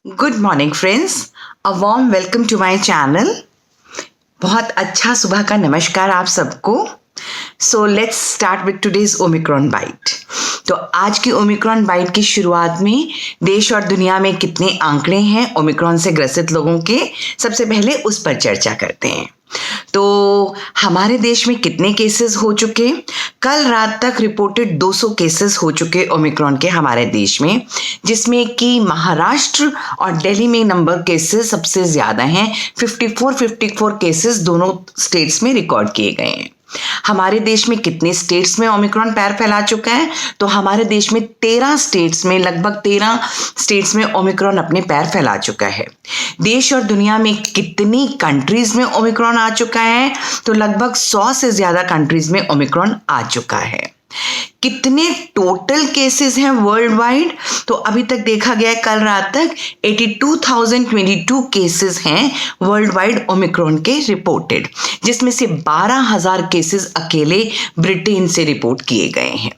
Good morning friends, a warm welcome to my channel. बहुत अच्छा सुबह का नमस्कार आप सबको। So let's start with today's Omicron bite. तो आज की ओमिक्रॉन बाइट की शुरुआत में देश और दुनिया में कितने आंकड़े हैं ओमिक्रॉन से ग्रसित लोगों के, सबसे पहले उस पर चर्चा करते हैं। तो हमारे देश में कितने केसेस हो चुके? कल रात तक रिपोर्टेड 200 केसेस हो चुके ओमिक्रॉन के हमारे देश में, जिसमें कि महाराष्ट्र और दिल्ली में नंबर केसेस सबसे ज़्यादा हैं। 54 केसेस दोनों स्टेट्स में रिकॉर्ड किए गए हैं। हमारे देश में कितने स्टेट्स में ओमिक्रॉन पैर फैला चुका है? तो हमारे देश में 13 स्टेट्स में, लगभग 13 स्टेट्स में ओमिक्रॉन अपने पैर फैला चुका है। देश और दुनिया में कितनी कंट्रीज में ओमिक्रॉन आ चुका है? तो लगभग 100 से ज्यादा कंट्रीज में ओमिक्रॉन आ चुका है। कितने टोटल केसेस हैं वर्ल्ड वाइड? तो अभी तक देखा गया है कल रात तक 82,022 केसेस हैं वर्ल्ड वाइड ओमिक्रॉन के रिपोर्टेड, जिसमें से 12,000 केसेस अकेले ब्रिटेन से रिपोर्ट किए गए हैं।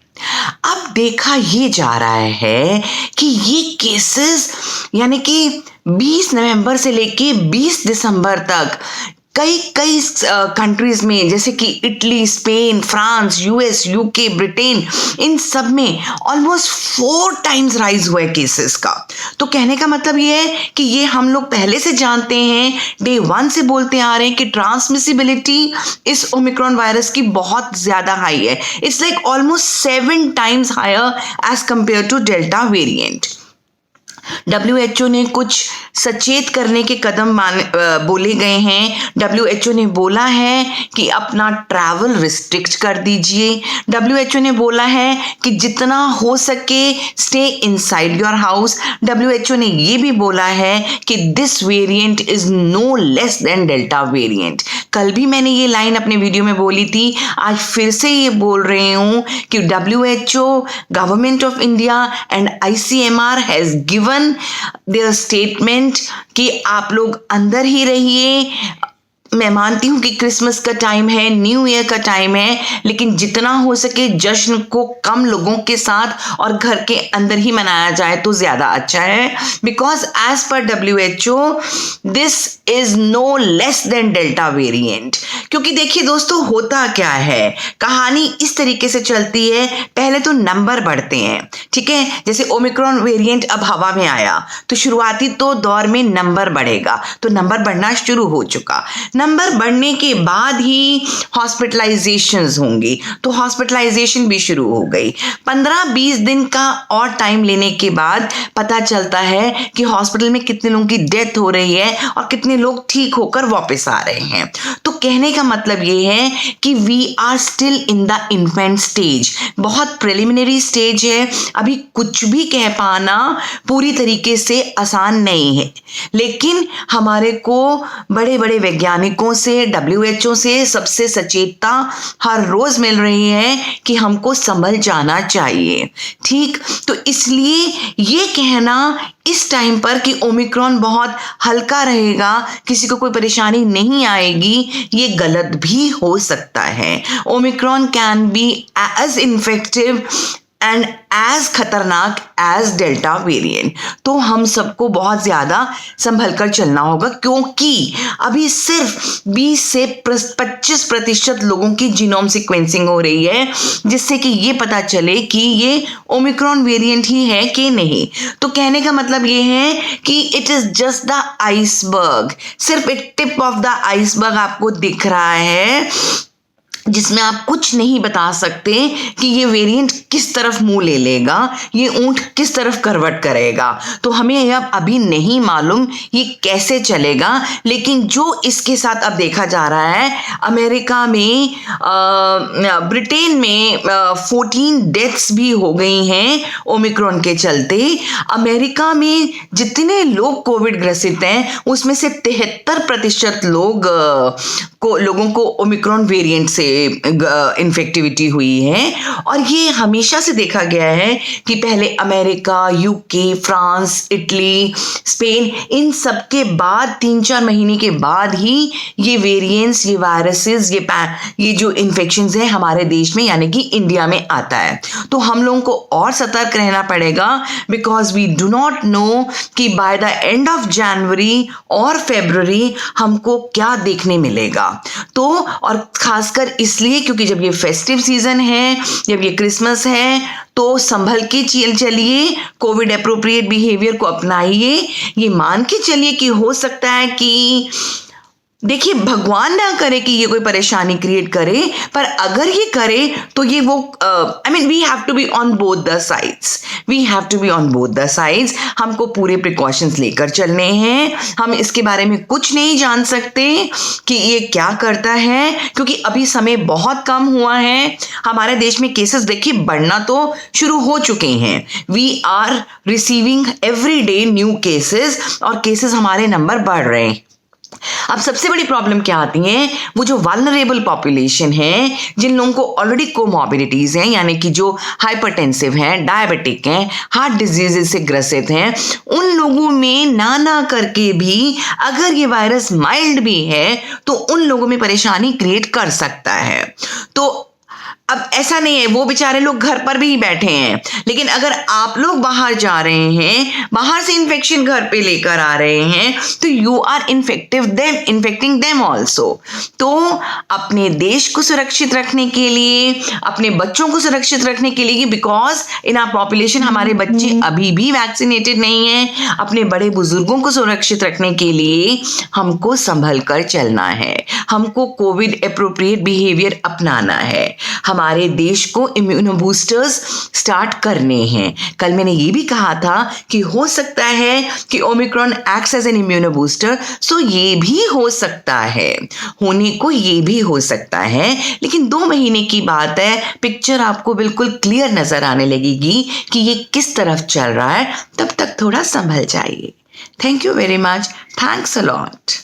अब देखा ये जा रहा है कि ये केसेस यानी कि 20 नवंबर से लेके 20 दिसंबर तक कई कंट्रीज में, जैसे कि Italy, Spain, France, US, UK, Britain, इन सब में ऑलमोस्ट 4 टाइम्स राइज हुआ है केसेस का। तो कहने का मतलब ये है कि ये हम लोग पहले से जानते हैं, डे 1 से बोलते आ रहे हैं कि ट्रांसमिसिबिलिटी इस ओमिक्रॉन वायरस की बहुत ज्यादा हाई है। It's like almost 7 times higher as compared to Delta variant. WHO ने कुछ सचेत करने के कदम बोले गए हैं। WHO ने बोला है कि अपना ट्रैवल रिस्ट्रिक्ट कर दीजिए। WHO ने बोला है कि जितना हो सके stay inside your house. WHO ने ये भी बोला है कि this variant is no less than Delta variant. कल भी मैंने ये लाइन अपने वीडियो में बोली थी, आज फिर से ये बोल रही हूँ कि WHO, government of India and ICMR has given their statement कि आप लोग अंदर ही रहिए। मैं मानती हूँ कि क्रिसमस का टाइम है, न्यू ईयर का टाइम है, लेकिन जितना हो सके जश्न को कम लोगों के साथ और घर के अंदर ही मनाया जाए तो ज्यादा अच्छा है। Because as per WHO this is no less than Delta variant. क्योंकि देखिए दोस्तों, होता क्या है, कहानी इस तरीके से चलती है। पहले तो नंबर बढ़ते हैं, ठीक है। जैसे ओमिक्रॉन वेरिएंट अब हवा में आया तो शुरुआती तो दौर में नंबर बढ़ेगा, तो नंबर बढ़ना शुरू हो चुका। नंबर बढ़ने के बाद ही हॉस्पिटलाइजेशंस होंगी, तो हॉस्पिटलाइजेशन भी शुरू हो गई। 15-20 दिन का और टाइम लेने के बाद पता चलता है कि हॉस्पिटल में कितने लोगों की डेथ हो रही है और कितने लोग ठीक होकर वापस आ रहे हैं। तो कहने का मतलब ये है कि we are still in the infant stage, बहुत प्रिलिमिनरी स्टेज है। अभी कुछ भी कह पाना पूरी तरीके से आसान नहीं है, लेकिन हमारे को बड़े बड़े वैज्ञानिकों से, WHO से सबसे सचेतता हर रोज मिल रही है कि हमको संभल जाना चाहिए, ठीक। तो इसलिए ये कहना इस टाइम पर कि ओमिक्रॉन बहुत हल्का रहेगा, किसी को कोई परेशानी नहीं आएगी, ये गलत भी हो सकता है। Omicron can be as infective and as खतरनाक एज डेल्टा वेरिएंट। तो हम सबको बहुत ज्यादा संभल कर चलना होगा, क्योंकि अभी सिर्फ 20 से 25% लोगों की जीनोम सीक्वेंसिंग हो रही है, जिससे कि ये पता चले कि ये ओमिक्रॉन वेरिएंट ही है कि नहीं। तो कहने का मतलब ये है कि it is just the iceberg, सिर्फ एक टिप ऑफ द आइसबर्ग आपको दिख रहा है, जिसमें आप कुछ नहीं बता सकते कि ये वेरिएंट किस तरफ मुंह ले लेगा, ये ऊंट किस तरफ करवट करेगा। तो हमें अब अभी नहीं मालूम ये कैसे चलेगा। लेकिन जो इसके साथ अब देखा जा रहा है, अमेरिका में, ब्रिटेन में 14 डेथ्स भी हो गई हैं ओमिक्रॉन के चलते। अमेरिका में जितने लोग कोविड ग्रसित हैं उसमें से 73% लोग लोगों को ओमिक्रॉन वेरिएंट से इन्फेक्टिविटी हुई है। और ये हमेशा से देखा गया है कि पहले America, UK, France, Italy, Spain, इन सब के बाद 3-4 महीने के बाद ही ये वेरिएंट्स, ये वायरसेस, ये जो इन्फेक्शंस हैं हमारे देश में यानी कि इंडिया में आता है। तो हम लोगों को और सतर्क रहना पड़ेगा, because we do not know कि बाय द एंड ऑफ जनवरी और फरवरी हमको क्या देखने मिलेगा। तो और खासकर इसलिए क्योंकि जब ये फेस्टिव सीजन है, जब ये क्रिसमस है, तो संभल के चलिए, कोविड एप्रोप्रिएट बिहेवियर को अपनाइए। ये मान के चलिए कि हो सकता है कि देखिए भगवान ना करे कि ये कोई परेशानी क्रिएट करे, पर अगर ये करे तो ये वो we have to be on both the sides, we have to be on both the sides. हमको पूरे प्रिकॉशंस लेकर चलने हैं। हम इसके बारे में कुछ नहीं जान सकते कि ये क्या करता है, क्योंकि अभी समय बहुत कम हुआ है। हमारे देश में केसेस देखिए बढ़ना तो शुरू हो चुके हैं। We are receiving every day new cases, और केसेस हमारे नंबर बढ़ रहे हैं। अब सबसे बड़ी प्रॉब्लम क्या आती है, वो जो वल्नरेबल पॉपुलेशन है, जिन लोगों को ऑलरेडी कोमॉर्बिडिटीज हैं, यानी कि जो हाइपरटेंसिव हैं, डायबिटिक हैं, हार्ट डिजीज से ग्रसित हैं, उन लोगों में ना करके भी अगर ये वायरस माइल्ड भी है तो उन लोगों में परेशानी क्रिएट कर सकता है। तो अब ऐसा नहीं है, वो बेचारे लोग घर पर भी बैठे हैं, लेकिन अगर आप लोग बाहर जा रहे हैं, बाहर से इन्फेक्शन घर पे लेकर आ रहे हैं, तो you are infecting them also. तो अपने देश को सुरक्षित रखने के लिए, अपने बच्चों को सुरक्षित रखने के लिए, बिकॉज इन आवर पॉपुलेशन हमारे बच्चे अभी भी वैक्सीनेटेड नहीं हैं, अपने बड़े बुजुर्गों को सुरक्षित रखने के लिए हमको संभल कर चलना है। हमको कोविड एप्रोप्रिएट बिहेवियर अपनाना है। हमारे देश को इम्यूनो बूस्टर्स स्टार्ट करने हैं। कल मैंने ये भी कहा था कि हो सकता है कि Omicron acts as an immuno booster, so ये भी हो सकता है, होने को ये भी हो सकता है। लेकिन 2 महीने की बात है, पिक्चर आपको बिल्कुल क्लियर नजर आने लगेगी कि ये किस तरफ चल रहा है। तब तक थोड़ा संभल जाइए। Thank you very much. Thanks a lot.